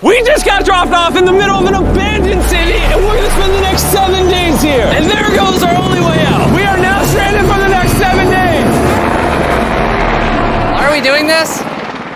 We just got dropped off in the middle of an abandoned city, and we're gonna spend the next 7 days here. And there goes our only way out. We are now stranded for the next 7 days. Are we doing this?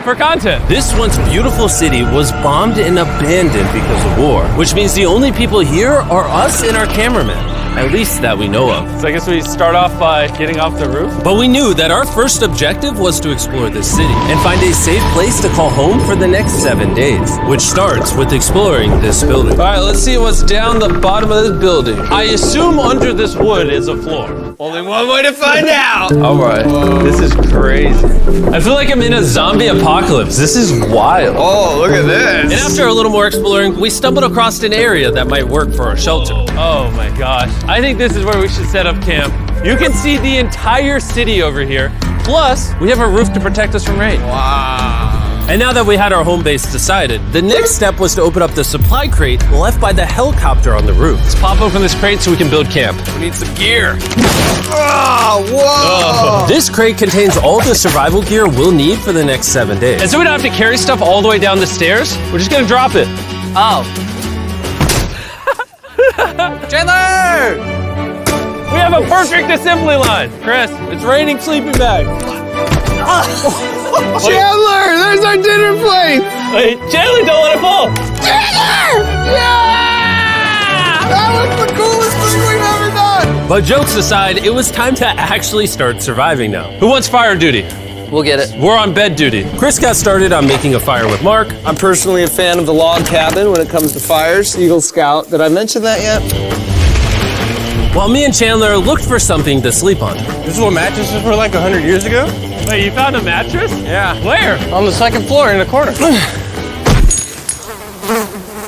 For content. This once beautiful city was bombed and abandoned because of war, which means the only people here are us and our cameraman. At least that we know of. So I guess we start off by getting off the roof. But we knew that our first objective was to explore this city and find a safe place to call home for the next 7 days, which starts with exploring this building. All right, let's see what's down the bottom of this building. I assume under this wood is a floor. Only one way to find out. All right, this is crazy. I feel like I'm in a zombie apocalypse. This is wild. Oh, look at this. And after a little more exploring, we stumbled across an area that might work for our shelter. Oh my gosh. I think this is where we should set up camp. You can see the entire city over here. Plus, we have a roof to protect us from rain. Wow. And now that we had our home base decided, the next step was to open up the supply crate left by the helicopter on the roof. Let's pop open this crate so we can build camp. We need some gear. Oh, whoa. This crate contains all the survival gear we'll need for the next 7 days. And so we don't have to carry stuff all the way down the stairs. We're just gonna drop it. Oh. Chandler! We have a perfect assembly line. Chris, it's raining sleeping bags. Chandler, there's our dinner plate. Wait, Chandler, don't let it fall. Chandler! Yeah! That was the coolest thing we've ever done. But jokes aside, it was time to actually start surviving now. Who wants fire duty? We'll get it. We're on bed duty. Chris got started on making a fire with Mark. I'm personally a fan of the log cabin when it comes to fires. Eagle Scout. Did I mention that yet? While me and Chandler looked for something to sleep on. This is what mattresses were like 100 years ago? Wait, you found a mattress? Yeah. Where? On the second floor in the corner.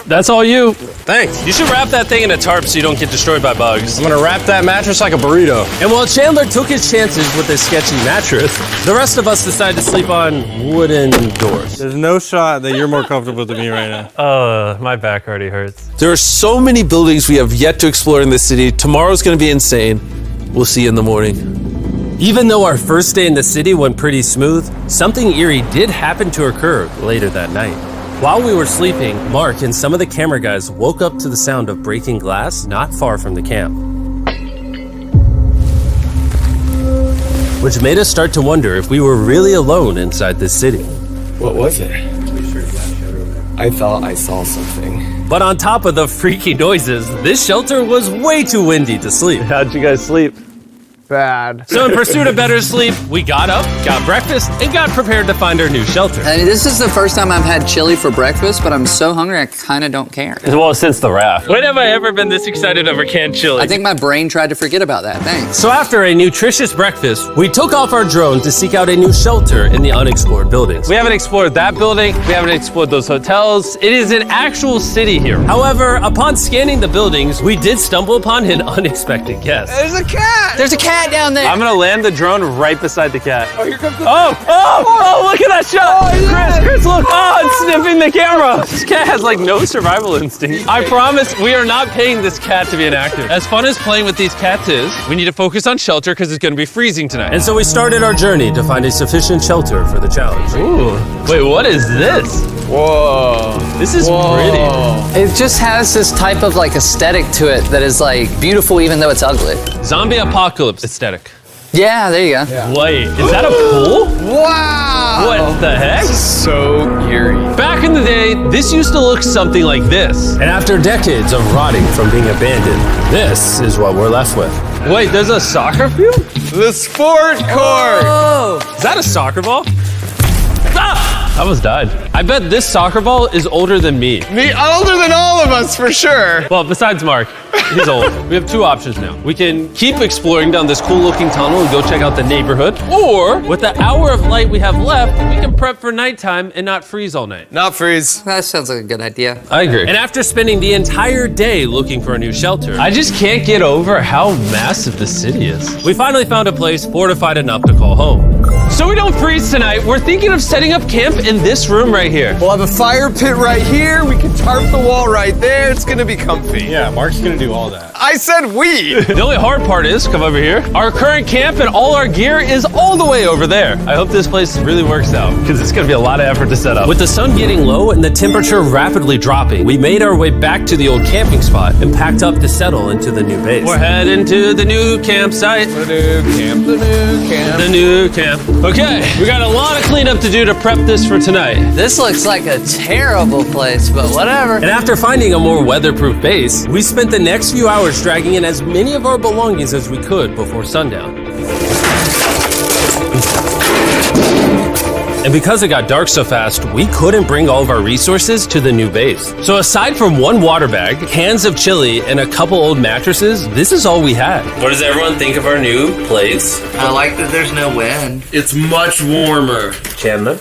That's all you. Thanks. You should wrap that thing in a tarp so you don't get destroyed by bugs. I'm gonna wrap that mattress like a burrito. And while Chandler took his chances with his sketchy mattress, the rest of us decided to sleep on wooden doors. There's no shot that you're more comfortable than me right now. My back already hurts. There are so many buildings we have yet to explore in this city. Tomorrow's gonna be insane. We'll see you in the morning. Even though our first day in the city went pretty smooth, something eerie did happen to occur later that night. While we were sleeping, Mark and some of the camera guys woke up to the sound of breaking glass not far from the camp, which made us start to wonder if we were really alone inside this city. What was it? I thought I saw something. But on top of the freaky noises, this shelter was way too windy to sleep. How'd you guys sleep? Bad. So in pursuit of better sleep, we got up, got breakfast, and got prepared to find our new shelter. I mean, this is the first time I've had chili for breakfast, but I'm so hungry I kind of don't care. Well, since the raft. When have I ever been this excited over canned chili? I think my brain tried to forget about that. Thanks. So after a nutritious breakfast, we took off our drone to seek out a new shelter in the unexplored buildings. We haven't explored that building. We haven't explored those hotels. It is an actual city here. However, upon scanning the buildings, we did stumble upon an unexpected guest. There's a cat! There's a cat down there. I'm gonna land the drone right beside the cat. Oh, here comes the... Oh, look at that shot! Chris, look! Oh, it's sniffing the camera! This cat has like no survival instinct. I promise we are not paying this cat to be inactive. As fun as playing with these cats is, we need to focus on shelter because it's gonna be freezing tonight. And so we started our journey to find a sufficient shelter for the challenge. Ooh, wait, what is this? Whoa. This is pretty. It just has this type of like aesthetic to it that is like beautiful even though it's ugly. Zombie apocalypse aesthetic. Yeah, there you go. Wait, is that a pool? Wow. What the heck? This is so eerie. Back in the day, this used to look something like this. And after decades of rotting from being abandoned, this is what we're left with. Wait, there's a soccer field? The sport court. Is that a soccer ball? Ah! I almost died. I bet this soccer ball is older than me. Me older than all of us, for sure. Well, besides Mark, he's old. We have two options now. We can keep exploring down this cool looking tunnel and go check out the neighborhood. Or, with the hour of light we have left, we can prep for nighttime and not freeze all night. Not freeze. That sounds like a good idea. I agree. And after spending the entire day looking for a new shelter, I just can't get over how massive the city is. we finally found a place fortified enough to call home. So we don't freeze tonight, we're thinking of setting up camp in this room right here. We'll have a fire pit right here. We can tarp the wall right there. It's gonna be comfy. Yeah, Mark's gonna do all that. I said we. The only hard part is, come over here, our current camp and all our gear is all the way over there. I hope this place really works out, because it's gonna be a lot of effort to set up. With the sun getting low and the temperature rapidly dropping, we made our way back to the old camping spot and packed up to settle into the new base. We're heading to the new campsite. The new camp. The new camp. Okay, we got a lot of cleanup to do to prep this for tonight. This looks like a terrible place, but whatever. And after finding a more weatherproof base, we spent the next few hours dragging in as many of our belongings as we could before sundown. And because it got dark so fast, we couldn't bring all of our resources to the new base. So aside from one water bag, cans of chili, and a couple old mattresses, this is all we had. What does everyone think of our new place? I like that there's no wind. It's much warmer. Chandler?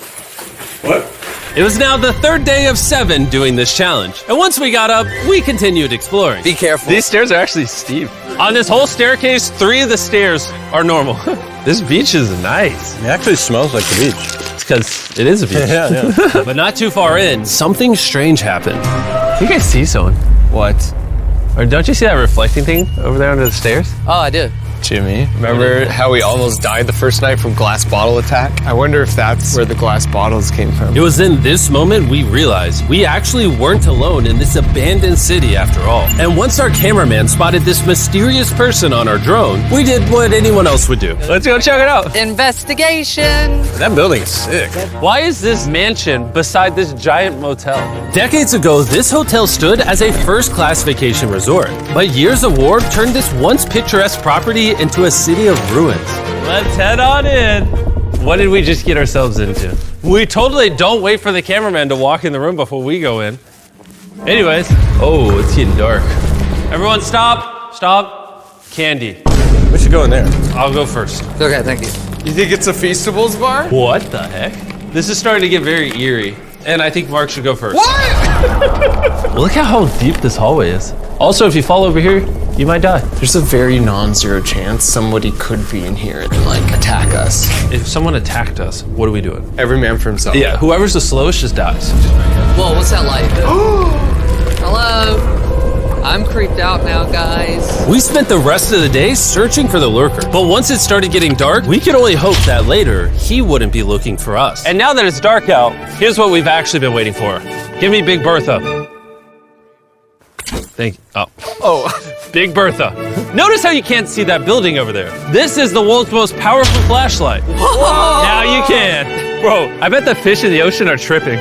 What? It was now the third day of 7 doing this challenge. And once we got up, we continued exploring. Be careful. These stairs are actually steep. On this whole staircase, 3 of the stairs are normal. This beach is nice. It actually smells like the beach. It's because it is a beach. Yeah. But not too far in, something strange happened. I think I see someone. What? Or don't you see that reflecting thing over there under the stairs? Oh, I do. Jimmy, remember how we almost died the first night from glass bottle attack? I wonder if that's where the glass bottles came from. It was in this moment we realized we actually weren't alone in this abandoned city after all. And once our cameraman spotted this mysterious person on our drone, we did what anyone else would do. Let's go check it out. Investigation. That building's sick. Why is this mansion beside this giant motel? Decades ago, this hotel stood as a first-class vacation resort. But years of war turned this once picturesque property into a city of ruins. Let's head on in. What did we just get ourselves into? We totally don't wait for the cameraman to walk in the room before we go in. Anyways, oh, it's getting dark. Everyone stop. Candy. We should go in there. I'll go first. Okay, thank you. You think it's a Feastables bar? What the heck? This is starting to get very eerie. And I think Mark should go first. What? Look at how deep this hallway is. Also, if you fall over here, you might die. There's a very non-zero chance somebody could be in here and like attack us. If someone attacked us, what are we doing? Every man for himself. Yeah, whoever's the slowest just dies. Whoa, what's that light? Hello. I'm creeped out now, guys. We spent the rest of the day searching for the lurker. But once it started getting dark, we could only hope that later he wouldn't be looking for us. And now that it's dark out, here's what we've actually been waiting for. Give me Big Bertha. Thank you. Oh, Big Bertha. Notice how you can't see that building over there. This is the world's most powerful flashlight. Whoa. Now you can. Bro, I bet the fish in the ocean are tripping.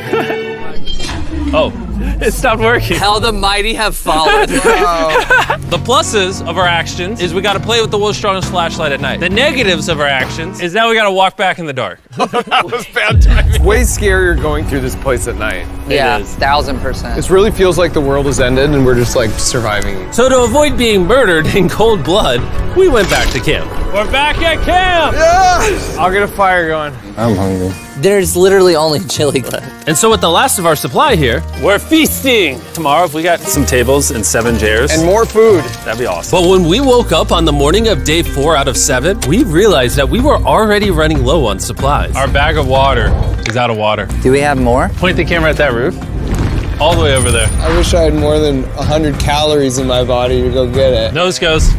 Oh, it stopped working. How the mighty have fallen. The pluses of our actions is we got to play with the world's strongest flashlight at night. The negatives of our actions is now we got to walk back in the dark. That was bad timing. It's way scarier going through this place at night. Yeah, is. 1000%. This really feels like the world has ended and we're just like surviving. So to avoid being murdered in cold blood, we went back to camp. We're back at camp. Yes! I'll get a fire going. I'm hungry. There's literally only chili left. And so with the last of our supply here, We're feasting. Tomorrow, if we got some tables and 7 chairs, And more food. that'd be awesome. but when we woke up on the morning of day 4 out of 7, we realized that we were already running low on supplies. Our bag of water is out of water. Do we have more? Point the camera at that roof. All the way over there. I wish I had more than 100 calories in my body to go get it. Nose goes.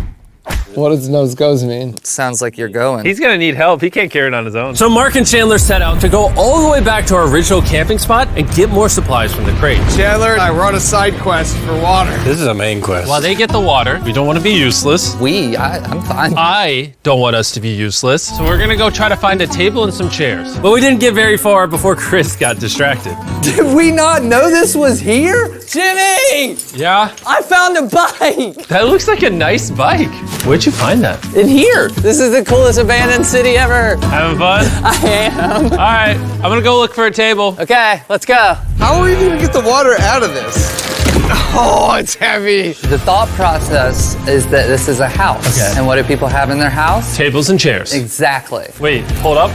What does nose goes mean? Sounds like you're going. He's gonna need help. He can't carry it on his own. So Mark and Chandler set out to go all the way back to our original camping spot and get more supplies from the crate. Chandler and I were on a side quest for water. This is a main quest. While they get the water, we don't want to be useless. I'm fine. I don't want us to be useless. So we're gonna go try to find a table and some chairs. But we didn't get very far before Chris got distracted. Did we not know this was here? Jimmy! Yeah, I found a bike! that looks like a nice bike. Where'd you find that? In here. This is the coolest abandoned city ever. Having fun? I am. All right, I'm gonna go look for a table. Okay, let's go. How are we gonna get the water out of this? Oh, it's heavy. The thought process is that this is a house. Okay. And what do people have in their house? Tables and chairs. Exactly. Wait, hold up.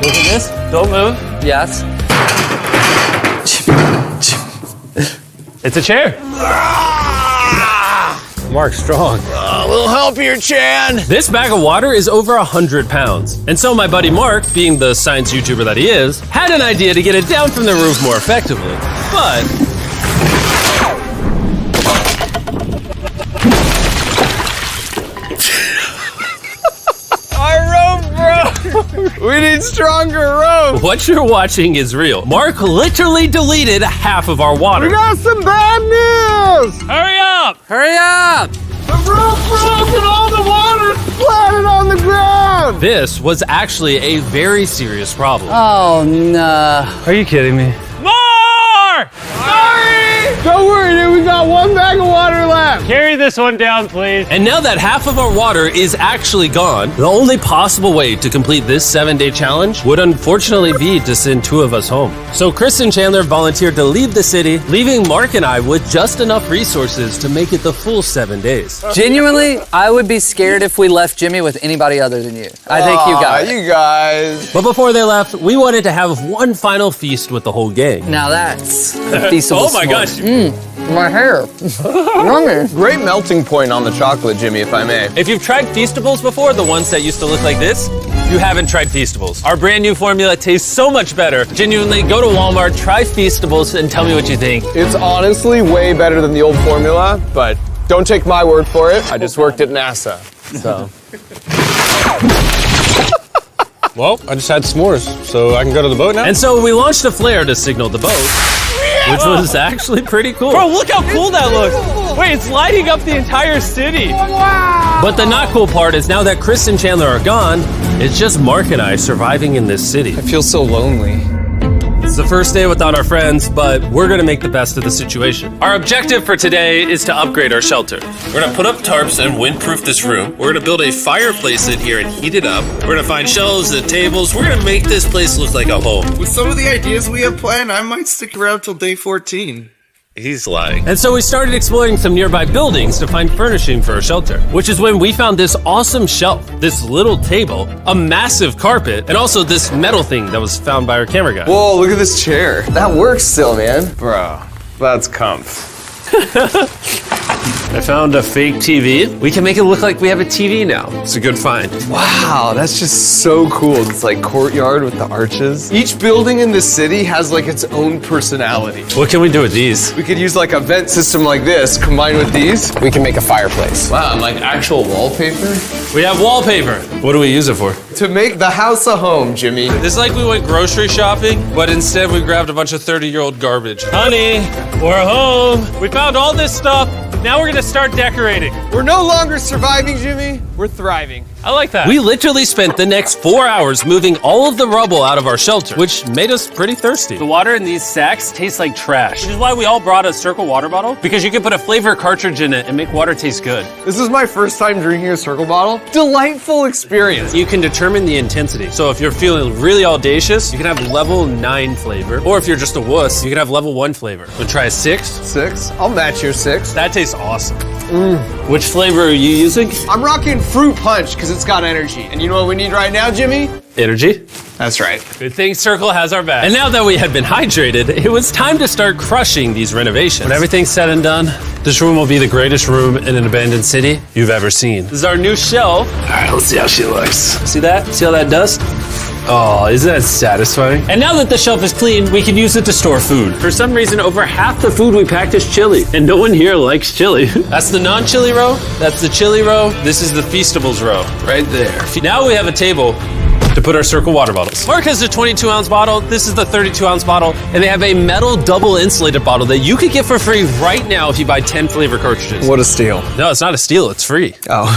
Look at this. Don't move. Yes. It's a chair. Mark's strong. A little help here, Chan. This bag of water is over 100 pounds. And so my buddy Mark, being the science YouTuber that he is, had an idea to get it down from the roof more effectively. But We need stronger rope. what you're watching is real. Mark literally deleted half of our water. Got some bad news. Hurry up! Hurry up! The rope broke and all the water splattered on the ground. This was actually a very serious problem. Oh, no. Are you kidding me? More! Sorry. Don't worry, dude. We got one bag of water left. Carry this one down, please. And now that half of our water is actually gone, the only possible way to complete this 7-day challenge would unfortunately be to send 2 of us home. So Chris and Chandler volunteered to leave the city, leaving Mark and I with just enough resources to make it the full 7 days. Genuinely, I would be scared if we left Jimmy with anybody other than you. I think you got it. You guys. But before they left, we wanted to have one final feast with the whole gang. Now that's a feastable Oh my gosh. My hair. Yummy. Great melting point on the chocolate, Jimmy, if I may. If you've tried Feastables before, the ones that used to look like this, you haven't tried Feastables. Our brand new formula tastes so much better. Genuinely, go to Walmart, try Feastables, and tell me what you think. It's honestly way better than the old formula, but don't take my word for it. I just worked at NASA, so. Well, I just had s'mores, so I can go to the boat now? And so we launched a flare to signal the boat, which was actually pretty cool. Bro, look how cool that looks. Wait, it's lighting up the entire city. But the not cool part is now that Chris and Chandler are gone, it's just Mark and I surviving in this city. I feel so lonely. It's the first day without our friends, but we're gonna make the best of the situation. Our objective for today is to upgrade our shelter. We're gonna put up tarps and windproof this room. We're gonna build a fireplace in here and heat it up. We're gonna find shelves and tables. We're gonna make this place look like a home. With some of the ideas we have planned, I might stick around till day 14. He's lying. And so we started exploring some nearby buildings to find furnishing for our shelter, which is when we found this awesome shelf, this little table, a massive carpet, and also this metal thing that was found by our camera guy. Whoa, look at this chair. That works still, man. Bro, that's comf. I found a fake TV. We can make it look like we have a TV now. It's a good find. Wow, that's just so cool. It's like courtyard with the arches. Each building in this city has like its own personality. What can we do with these? We could use like a vent system like this, combined with these. We can make a fireplace. Wow, and like actual wallpaper? We have wallpaper. What do we use it for? To make the house a home, Jimmy. It's like we went grocery shopping, but instead we grabbed a bunch of 30-year-old garbage. Honey, we're home. We found all this stuff. Now we're gonna start decorating. We're no longer surviving, Jimmy. We're thriving. I like that. We literally spent the next 4 hours moving all of the rubble out of our shelter, which made us pretty thirsty. The water in these sacks tastes like trash, which is why we all brought a Circle water bottle, because you can put a flavor cartridge in it and make water taste good. This is my first time drinking a Circle bottle. Delightful experience. You can determine the intensity. So if you're feeling really audacious, you can have level 9 flavor. Or if you're just a wuss, you can have level 1 flavor. We'll try a 6. 6? I'll match your 6. That tastes awesome. Which flavor are you using? I'm rocking Fruit Punch because it's got energy. And you know what we need right now, Jimmy? Energy. That's right. Good thing Circle has our back. And now that we had been hydrated, it was time to start crushing these renovations. When everything's said and done, this room will be the greatest room in an abandoned city you've ever seen. This is our new shelf. All right, let's see how she looks. See that? See how that does? Oh, isn't that satisfying? And now that the shelf is clean, we can use it to store food. For some reason, over half the food we packed is chili, and no one here likes chili. That's the non-chili row, that's the chili row, this is the Feastables row, right there. Now we have a table to put our Circle water bottles. Mark has a 22-ounce bottle, this is the 32-ounce bottle, and they have a metal double insulated bottle that you could get for free right now if you buy 10 flavor cartridges. What a steal. No, it's not a steal, it's free. Oh.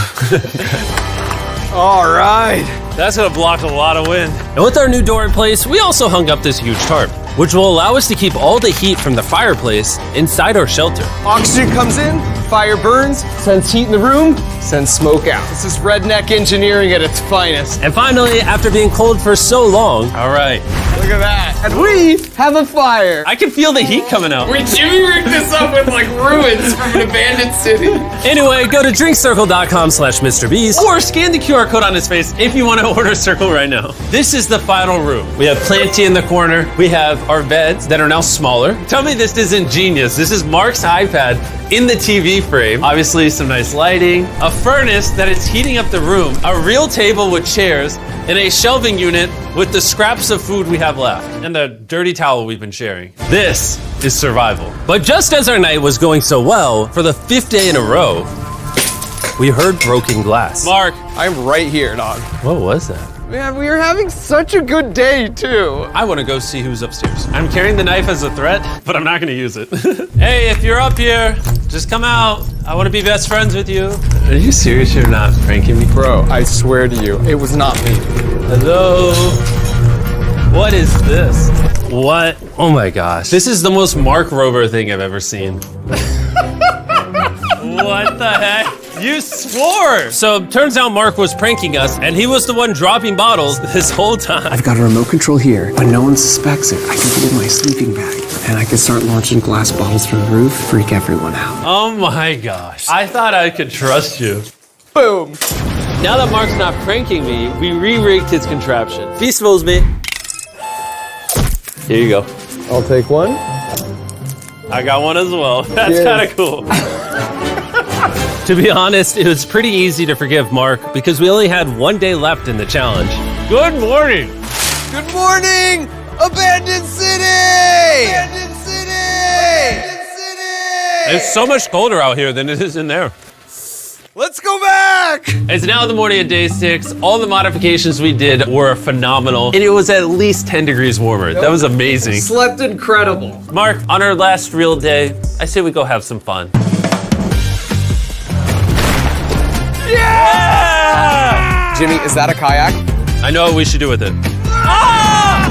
All right. That's gonna block a lot of wind. And with our new door in place, we also hung up this huge tarp, which will allow us to keep all the heat from the fireplace inside our shelter. Oxygen comes in, fire burns, sends heat in the room, sends smoke out. This is redneck engineering at its finest. And finally, after being cold for so long, All right. Look at that. And we have a fire. I can feel the heat coming out. Jimmy rigged this up with like ruins from an abandoned city. Anyway, go to drinkcircle.com/mrbeast. Or scan the QR code on his face if you want to order Circle right now. This is the final room. We have Planty in the corner. We have our beds that are now smaller. Tell me this isn't genius. This is Mark's iPad in the TV TV frame, obviously some nice lighting, a furnace that is heating up the room, a real table with chairs, and a shelving unit with the scraps of food we have left, and the dirty towel we've been sharing. This is survival. But just as our night was going so well, for the 5th day in a row, we heard broken glass. Mark, I'm right here, dog. What was that? Man, we are having such a good day, too. I want to go see who's upstairs. I'm carrying the knife as a threat, but I'm not going to use it. Hey, if you're up here, just come out. I want to be best friends with you. Are you serious? You're not pranking me? Bro, I swear to you, it was not me. Hello? What is this? What? Oh my gosh. This is the most Mark Rober thing I've ever seen. What the heck? You swore! So turns out Mark was pranking us, and he was the one dropping bottles this whole time. I've got a remote control here, but no one suspects it. I can put it in my sleeping bag, and I can start launching glass bottles from the roof, freak everyone out. Oh my gosh. I thought I could trust you. Boom. Now that Mark's not pranking me, we re-rigged his contraption. Feastables me. Here you go. I'll take one. I got one as well. That's Yes. kind of cool. To be honest, it was pretty easy to forgive Mark because we only had 1 day left in the challenge. Good morning. Good morning, Abandoned City! Abandoned City! Abandoned City! It's so much colder out here than it is in there. Let's go back! It's now the morning of day 6. All the modifications we did were phenomenal, and it was at least 10 degrees warmer. That was amazing. Slept incredible. Mark, on our last real day, I say we go have some fun. Yeah! Jimmy, is that a kayak? I know what we should do with it. Ah!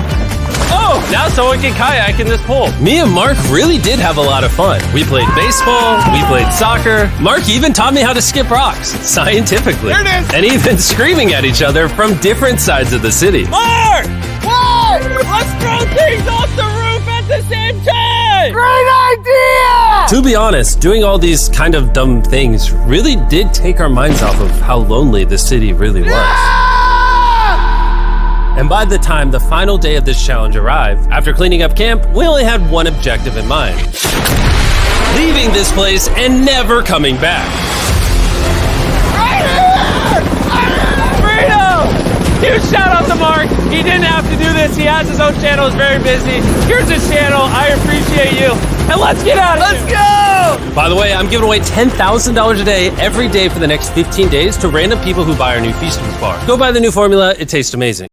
Oh, now someone can kayak in this pool. Me and Mark really did have a lot of fun. We played baseball, we played soccer. Mark even taught me how to skip rocks, scientifically. There it is. And even screaming at each other from different sides of the city. Mark! What? Let's throw things off the roof at the same time! Great idea! To be honest, doing all these kind of dumb things really did take our minds off of how lonely the city really was. And by the time the final day of this challenge arrived, after cleaning up camp, we only had one objective in mind. Leaving this place and never coming back. Huge shout out to Mark. He didn't have to do this. He has his own channel. He's very busy. Here's his channel. I appreciate you. And let's get out of here. Let's go! By the way, I'm giving away $10,000 a day every day for the next 15 days to random people who buy our new Feastables bar. Go buy the new formula. It tastes amazing.